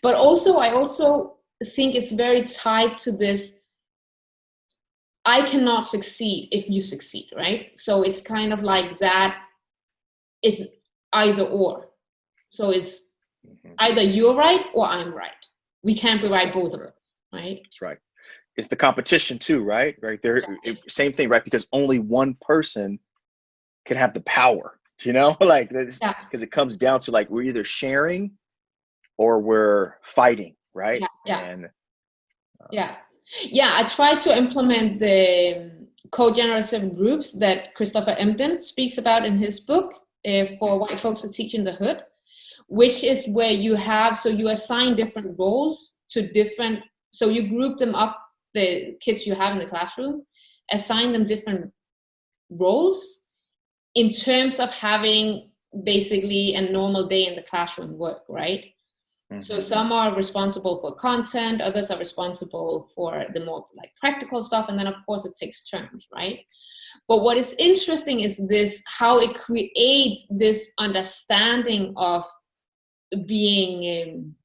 But also, I also think it's very tied to this, I cannot succeed if you succeed, right? So it's kind of like that, it's either or. So it's either you're right or I'm right. We can't be right, both of us, right? That's right. It's the competition too, right? Right there, Exactly. same thing, right? Because only one person can have the power, like this, because it comes down to like, we're either sharing or we're fighting, right? And I try to implement the co-generative groups that Christopher Emden speaks about in his book, for white folks who teach in the hood, which is where you assign different roles to different, so you group them up, the kids you have in the classroom, assign them different roles in terms of having basically a normal day in the classroom work, right? So some are responsible for content, others are responsible for the more like practical stuff, and then of course it takes turns, right? But what is interesting is this, how it creates this understanding of being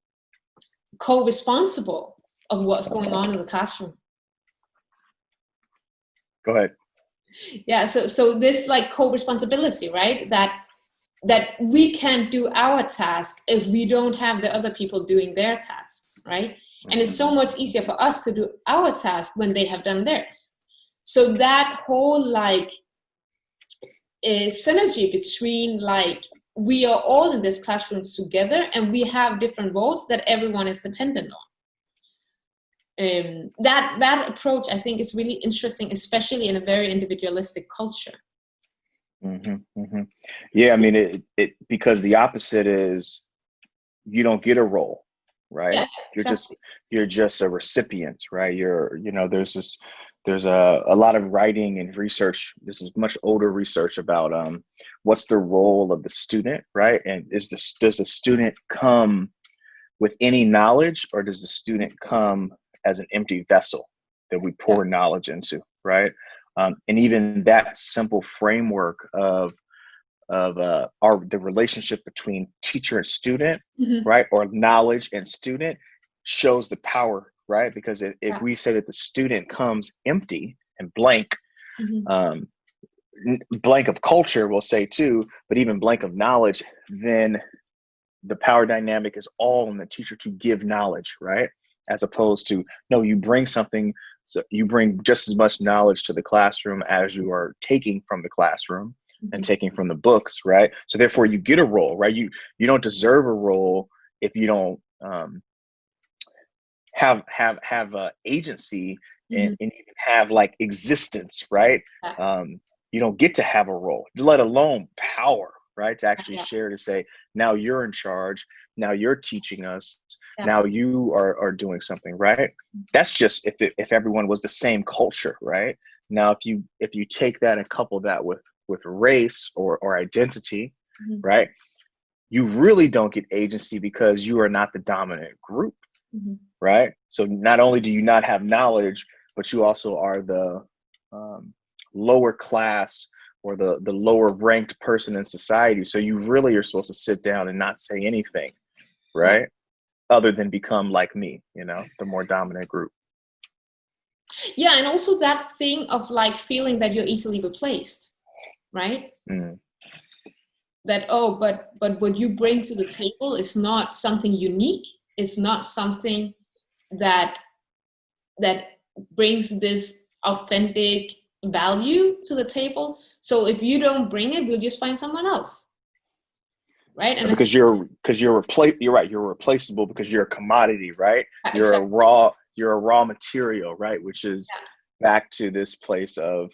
co-responsible of what's going on in the classroom. Go ahead. Yeah, so this like co-responsibility, right? That we can't do our task if we don't have the other people doing their tasks, right? And it's so much easier for us to do our task when they have done theirs. So that whole like synergy between like, we are all in this classroom together and we have different roles that everyone is dependent on. That approach, I think, is really interesting, especially in a very individualistic culture. Yeah, I mean, it because the opposite is, you don't get a role, right? Yeah, exactly. You're just a recipient, right? There's a lot of writing and research. This is much older research about what's the role of the student, right? And does the student come with any knowledge, or does the student come as an empty vessel that we pour knowledge into, right? And even that simple framework of the relationship between teacher and student, right, or knowledge and student, shows the power, right? Because if we say that the student comes empty and blank, blank of culture, we'll say too, but even blank of knowledge, then the power dynamic is all in the teacher to give knowledge, right? As opposed to, no, you bring something, so you bring just as much knowledge to the classroom as you are taking from the classroom and taking from the books, right? So therefore you get a role, right? You don't deserve a role if you don't have a agency and even have like existence, right? You don't get to have a role, let alone power, right? To actually share, to say, now you're in charge, now you're teaching us, now you are doing something, right? That's just if everyone was the same culture, right? Now if you take that and couple that with race or identity, right? You really don't get agency because you are not the dominant group, right? So not only do you not have knowledge, but you also are the lower class or the lower ranked person in society. So you really are supposed to sit down and not say anything, right? Other than become like me, the more dominant group. Yeah, and also that thing of like feeling that you're easily replaced, right? That, but what you bring to the table is not something unique. It's not something that brings this authentic value to the table. So if you don't bring it, we'll just find someone else, right? And because you're right, you're replaceable because you're a commodity, right? You're a raw material, right? Which is back to this place of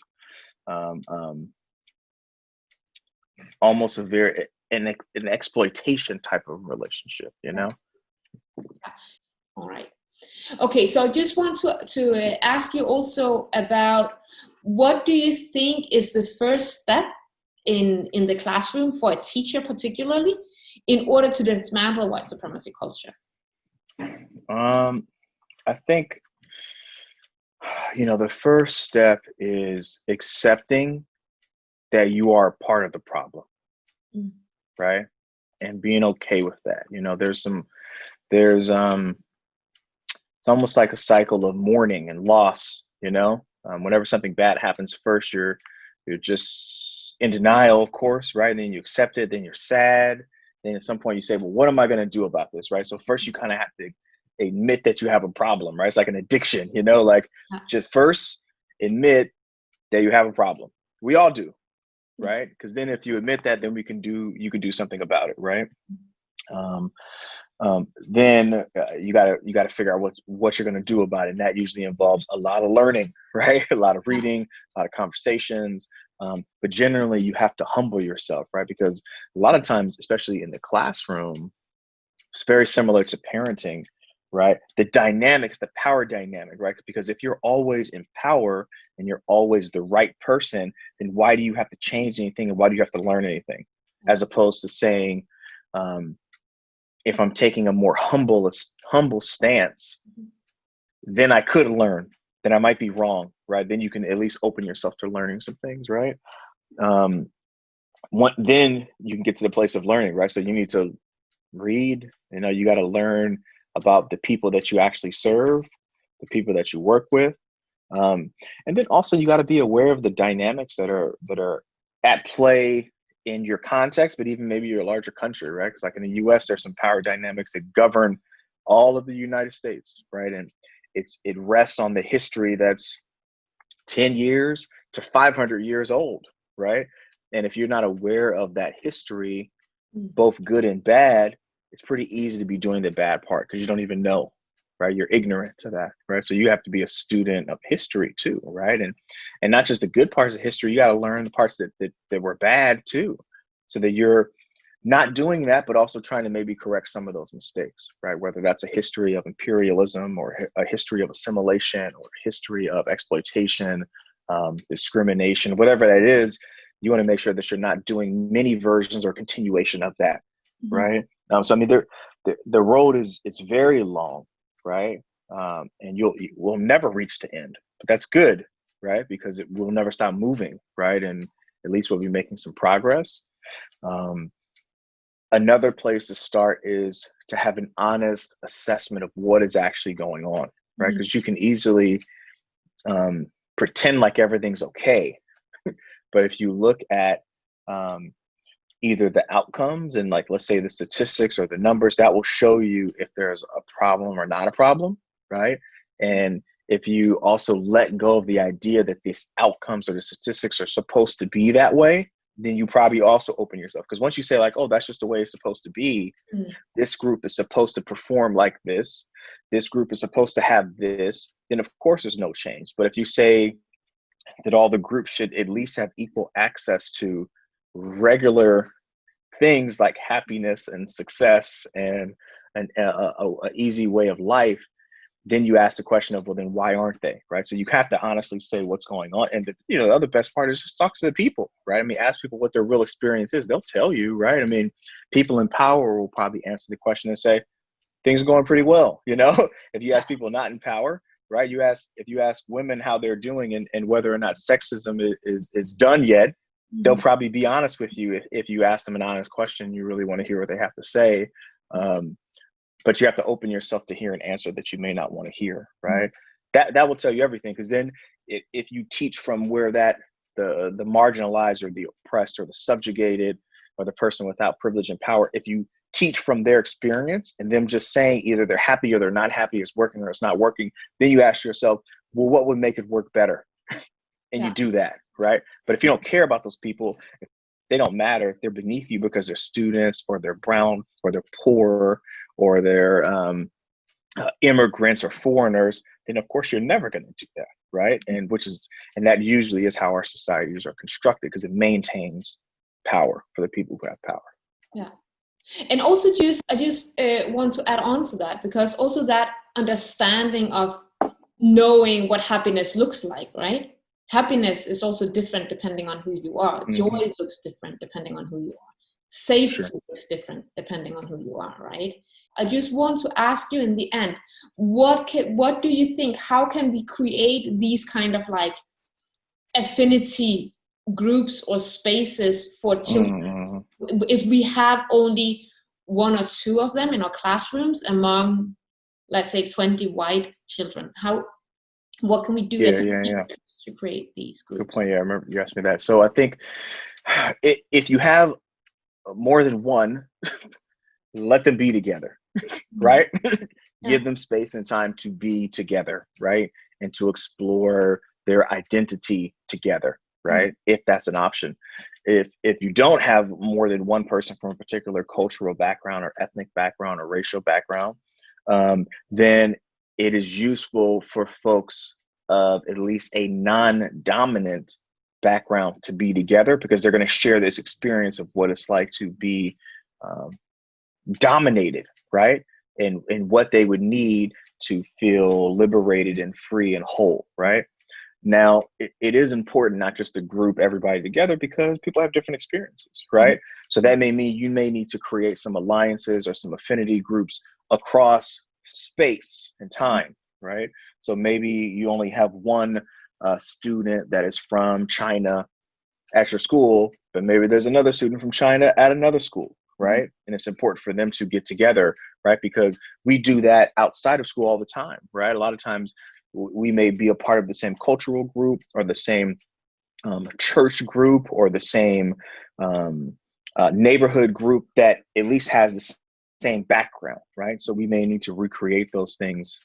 almost an exploitation type of relationship, All right. Okay, so I just want to ask you also about, what do you think is the first step in the classroom for a teacher particularly in order to dismantle white supremacy culture? I think, the first step is accepting that you are part of the problem, right? And being okay with that. there's it's almost like a cycle of mourning and loss, you know. Whenever something bad happens, first you're just in denial, of course, right? And then you accept it, then you're sad. Then at some point you say, well, what am I going to do about this, right? So first you kind of have to admit that you have a problem, right? It's like an addiction, you know, like just first admit that you have a problem. We all do, right? Because then if you admit that, then you can do something about it, right? Then you gotta figure out what you're gonna do about it. And that usually involves a lot of learning, right? A lot of reading, a lot of conversations. But generally you have to humble yourself, right? Because a lot of times, especially in the classroom, it's very similar to parenting, right? The dynamics, the power dynamic, right? Because if you're always in power and you're always the right person, then why do you have to change anything and why do you have to learn anything? As opposed to saying, if I'm taking a more humble stance, then I could learn, then I might be wrong, right? Then you can at least open yourself to learning some things, right? Then you can get to the place of learning, right? So you need to read, you know, you got to learn about the people that you actually serve, the people that you work with. And then also you got to be aware of the dynamics that are at play in your context, but even maybe your larger country, right? Because like in the US, there's some power dynamics that govern all of the United States, right? And it rests on the history that's 10 years to 500 years old, right? And if you're not aware of that history, both good and bad, it's pretty easy to be doing the bad part because you don't even know, right? You're ignorant to that, right? So you have to be a student of history too, right? And not just the good parts of history, you got to learn the parts that were bad too, so that you're not doing that, but also trying to maybe correct some of those mistakes, right? Whether that's a history of imperialism or a history of assimilation or a history of exploitation, discrimination, whatever that is, you want to make sure that you're not doing many versions or continuation of that, right? So I mean, the road is very long, right? And we'll never reach the end, but that's good, right? Because it will never stop moving, right? And at least we'll be making some progress. Another place to start is to have an honest assessment of what is actually going on, right? Because you can easily pretend like everything's okay. But if you look at either the outcomes and like, let's say the statistics or the numbers, that will show you if there's a problem or not a problem, right? And if you also let go of the idea that these outcomes or the statistics are supposed to be that way, then you probably also open yourself. Because once you say like, oh, that's just the way it's supposed to be, this group is supposed to perform like this group is supposed to have this, then of course there's no change. But if you say that all the groups should at least have equal access to regular things like happiness and success and an easy way of life, then you ask the question of, well, then why aren't they, right? So you have to honestly say what's going on. And the other best part is just talk to the people, right? I mean, ask people what their real experience is. They'll tell you, right? I mean, people in power will probably answer the question and say, things are going pretty well, you know? If you ask people not in power, right? If you ask women how they're doing and whether or not sexism is done yet, they'll probably be honest with you if you ask them an honest question. You really want to hear what they have to say. But you have to open yourself to hear an answer that you may not want to hear, right? That will tell you everything. Because then if you teach from where that the marginalized or the oppressed or the subjugated or the person without privilege and power, if you teach from their experience and them just saying either they're happy or they're not happy, it's working or it's not working, then you ask yourself, well, what would make it work better? And you do that, right? But if you don't care about those people, if they don't matter, if they're beneath you because they're students or they're brown or they're poor or they're immigrants or foreigners, then of course you're never going to do that, right? And that usually is how our societies are constructed, because it maintains power for the people who have power. Yeah. And also I just want to add on to that, because also that understanding of knowing what happiness looks like, right? Happiness is also different depending on who you are. Joy looks different depending on who you are. Safety looks different depending on who you are, right? I just want to ask you in the end, what do you think, how can we create these kind of like affinity groups or spaces for children if we have only one or two of them in our classrooms among, let's say, 20 white children? What can we do as a team to create these groups? Good point. Yeah, I remember you asked me that. So I think if you have more than one, let them be together, right? Give them space and time to be together, right? And to explore their identity together, right? If that's an option. If you don't have more than one person from a particular cultural background or ethnic background or racial background, then it is useful for folks of at least a non-dominant background to be together, because they're going to share this experience of what it's like to be dominated, right? And what they would need to feel liberated and free and whole, right? Now, it is important not just to group everybody together, because people have different experiences, right? So that may mean you may need to create some alliances or some affinity groups across space and time, right? So maybe you only have one student that is from China at your school, but maybe there's another student from China at another school, right? And it's important for them to get together, right? Because we do that outside of school all the time, right? A lot of times we may be a part of the same cultural group or the same church group or the same neighborhood group that at least has the same background, right? So we may need to recreate those things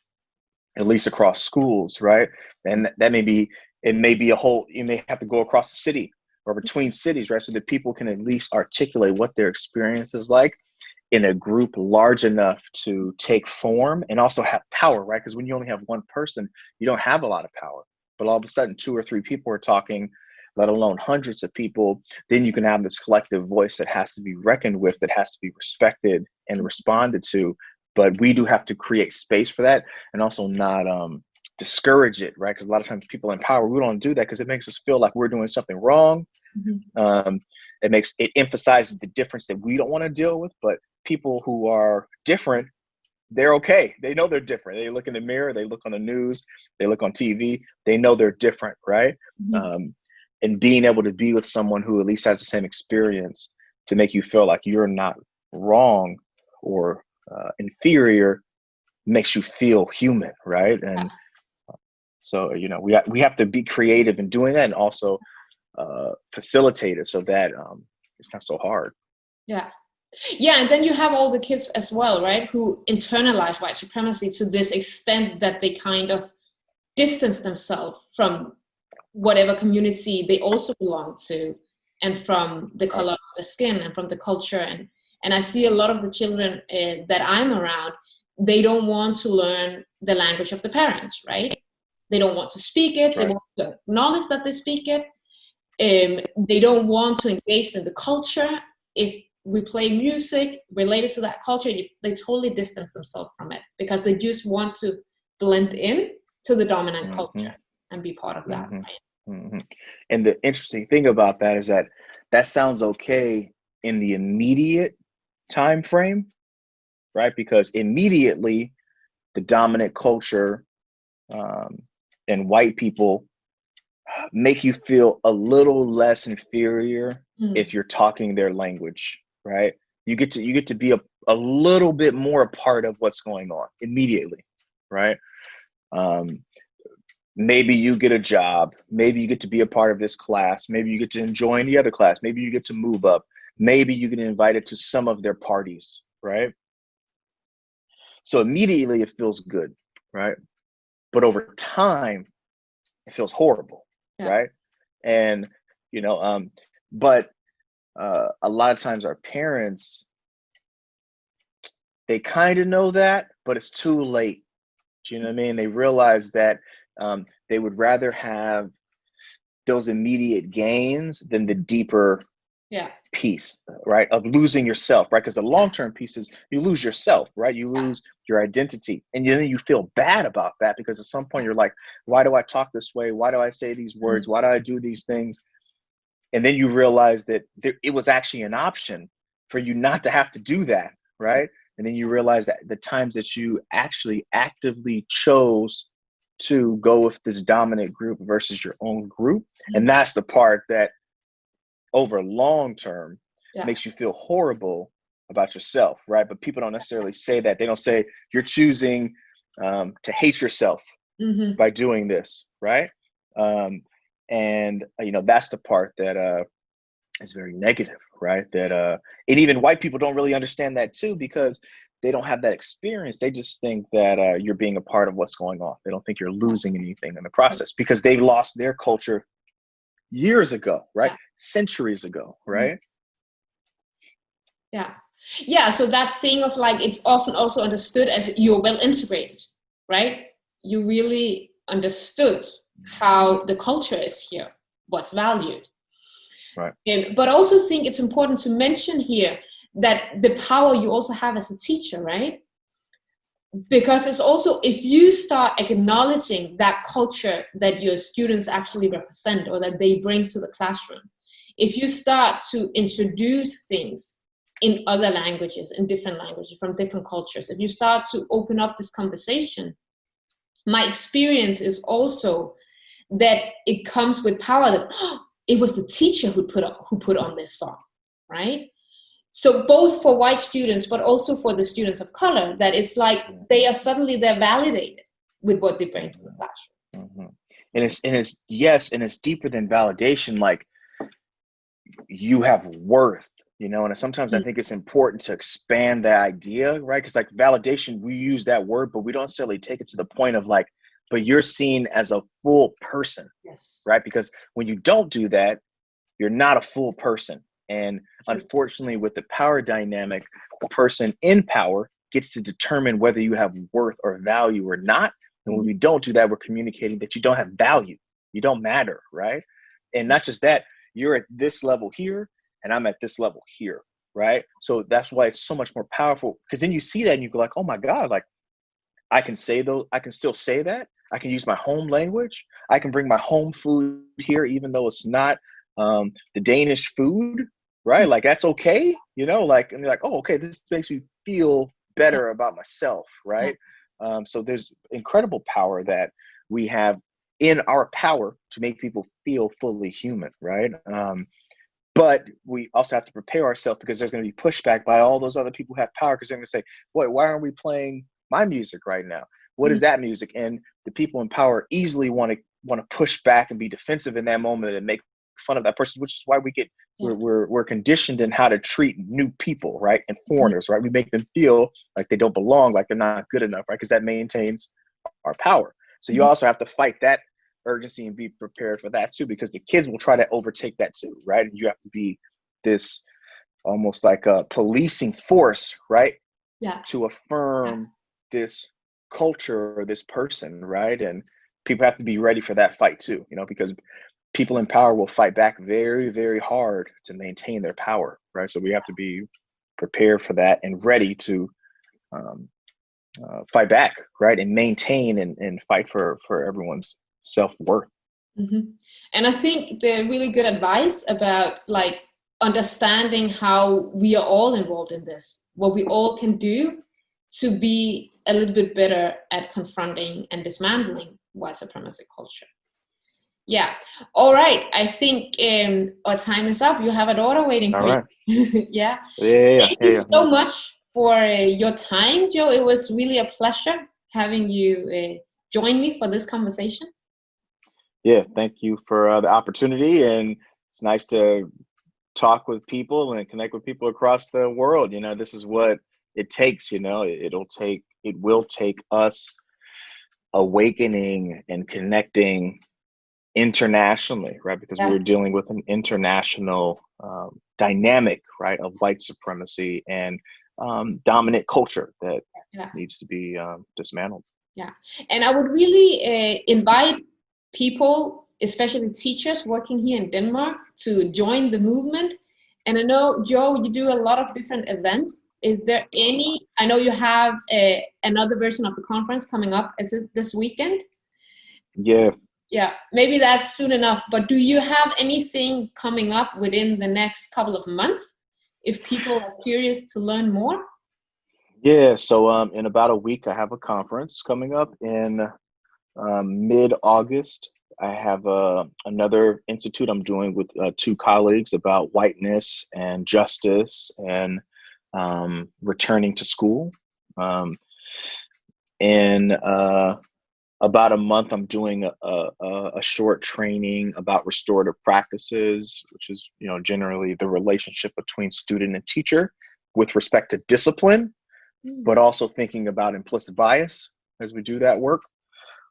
at least across schools, right? And that may be, it may be a whole, you may have to go across the city or between cities, right? So that people can at least articulate what their experience is like in a group large enough to take form and also have power, right? Because when you only have one person, you don't have a lot of power. But all of a sudden, 2 or 3 people are talking, let alone hundreds of people, then you can have this collective voice that has to be reckoned with, that has to be respected and responded to. But we do have to create space for that, and also not discourage it, right? Because a lot of times people in power, we don't do that because it makes us feel like we're doing something wrong. It emphasizes the difference that we don't want to deal with. But people who are different, they're okay. They know they're different. They look in the mirror, they look on the news, they look on TV, they know they're different, right? And being able to be with someone who at least has the same experience to make you feel like you're not wrong or inferior makes you feel human, right? And so, you know, we have to be creative in doing that, and also facilitate it so that it's not so hard. Yeah, and then you have all the kids as well, right, who internalize white supremacy to this extent that they kind of distance themselves from whatever community they also belong to, and from the color of the skin, and from the culture. And I see a lot of the children that I'm around, they don't want to learn the language of the parents, right? They don't want to speak it. They want to acknowledge that they speak it. They don't want to engage in the culture. If we play music related to that culture, they totally distance themselves from it, because they just want to blend in to the dominant culture and be part of that. Right? And the interesting thing about that is that sounds okay in the immediate time frame, right? Because immediately the dominant culture and white people make you feel a little less inferior if you're talking their language, right? You get to be a little bit more a part of what's going on immediately, right? Maybe you get a job, maybe you get to be a part of this class, maybe you get to join the other class, maybe you get to move up, maybe you get invited to some of their parties, right? So immediately it feels good, right? But over time, it feels horrible, right? And, you know, but a lot of times our parents, they kind of know that, but it's too late. Do you know what I mean? They realize that they would rather have those immediate gains than the deeper piece, right? Of losing yourself, right? Because the long-term piece is you lose yourself, right? You lose your identity, and then you feel bad about that, because at some point you're like, why do I talk this way? Why do I say these words? Why do I do these things? And then you realize that it was actually an option for you not to have to do that, right? And then you realize that the times that you actually actively chose to go with this dominant group versus your own group. And that's the part that over long term makes you feel horrible about yourself, right? But people don't necessarily say that. They don't say you're choosing to hate yourself by doing this, right? And that's the part that is very negative, right? That and even white people don't really understand that too, because they don't have that experience. They just think that you're being a part of what's going on. They don't think you're losing anything in the process because they lost their culture years ago, right? Centuries ago, right? Yeah, so that thing of like, it's often also understood as you're well integrated, right? You really understood how the culture is here, what's valued. Right. But also think it's important to mention here that the power you also have as a teacher, right? Because it's also, if you start acknowledging that culture that your students actually represent or that they bring to the classroom, if you start to introduce things in other languages, in different languages, from different cultures, if you start to open up this conversation, my experience is also that it comes with power, that it was the teacher who put on this song, right? So both for white students, but also for the students of color, that it's like they're validated with what they bring to the classroom. And it's deeper than validation. Like, you have worth, and sometimes I think it's important to expand that idea, right? Because like validation, we use that word, but we don't necessarily take it to the point of like, but you're seen as a full person, right? Because when you don't do that, you're not a full person. And unfortunately, with the power dynamic, the person in power gets to determine whether you have worth or value or not. And when we don't do that, we're communicating that you don't have value. You don't matter, right? And not just that, you're at this level here and I'm at this level here, right? So that's why it's so much more powerful, because then you see that and you go like, oh my God, like I can still say that. I can use my home language. I can bring my home food here, even though it's not the Danish food, right? Like that's okay, like, and you're like, oh, okay, this makes me feel better about myself, right? So there's incredible power that we have in our power to make people feel fully human, right? But we also have to prepare ourselves, because there's going to be pushback by all those other people who have power, because they're going to say, why aren't we playing my music right now? What is that music? And the people in power easily want to push back and be defensive in that moment and make fun of that person, which is why we're conditioned in how to treat new people, right? And foreigners, right? We make them feel like they don't belong, like they're not good enough, right? Because that maintains our power. So you also have to fight that urgency and be prepared for that too, because the kids will try to overtake that too, right? And you have to be this almost like a policing force, right? To affirm this culture or this person, right? And people have to be ready for that fight too, because people in power will fight back very, very hard to maintain their power, right? So we have to be prepared for that and ready to fight back, right? And maintain and fight for everyone's self-worth. And I think the really good advice about like understanding how we are all involved in this, what we all can do to be a little bit better at confronting and dismantling white supremacy culture. Yeah. All right. I think our time is up. You have a daughter waiting for you. Yeah. Thank you so much for your time, Joe. It was really a pleasure having you join me for this conversation. Yeah. Thank you for the opportunity. And it's nice to talk with people and connect with people across the world. This is what it takes, it will take us awakening and connecting internationally, right? Because we're dealing with an international dynamic, right, of white supremacy and dominant culture that needs to be dismantled. Yeah. And I would really invite people, especially teachers working here in Denmark, to join the movement. And I know, Joe, you do a lot of different events. Is there any, I know you have another version of the conference coming up. Is it this weekend? Yeah, maybe that's soon enough. But do you have anything coming up within the next couple of months if people are curious to learn more? Yeah, so in about a week, I have a conference coming up in mid-August. I have another institute I'm doing with two colleagues about whiteness and justice and returning to school. In about a month, I'm doing a short training about restorative practices, which is, generally the relationship between student and teacher with respect to discipline, but also thinking about implicit bias as we do that work.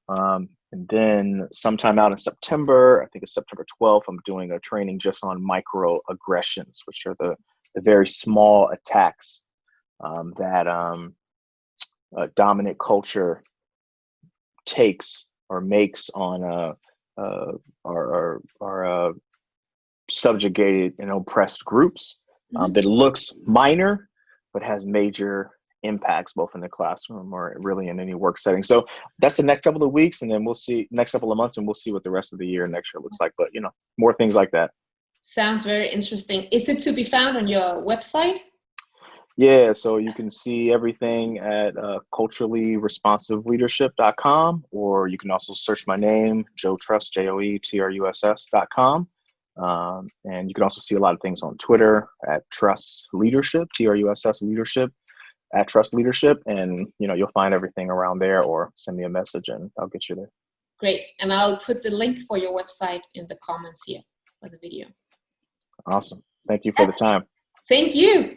And then sometime out in September, I think it's September 12th, I'm doing a training just on microaggressions, which are the very small attacks that dominant culture takes or makes on our subjugated and oppressed groups, that looks minor, but has major impacts both in the classroom or really in any work setting. So that's the next couple of weeks, and then we'll see next couple of months, and we'll see what the rest of the year next year looks like. But more things like that. Sounds very interesting. Is it to be found on your website? Yeah, so you can see everything at culturallyresponsiveleadership.com, or you can also search my name, Joe Truss, JoeTruss.com. And you can also see a lot of things on Twitter at Truss Leadership, TRUSS Leadership, at Truss Leadership. And, you'll find everything around there, or send me a message and I'll get you there. Great. And I'll put the link for your website in the comments here for the video. Awesome. Thank you for the time. Thank you.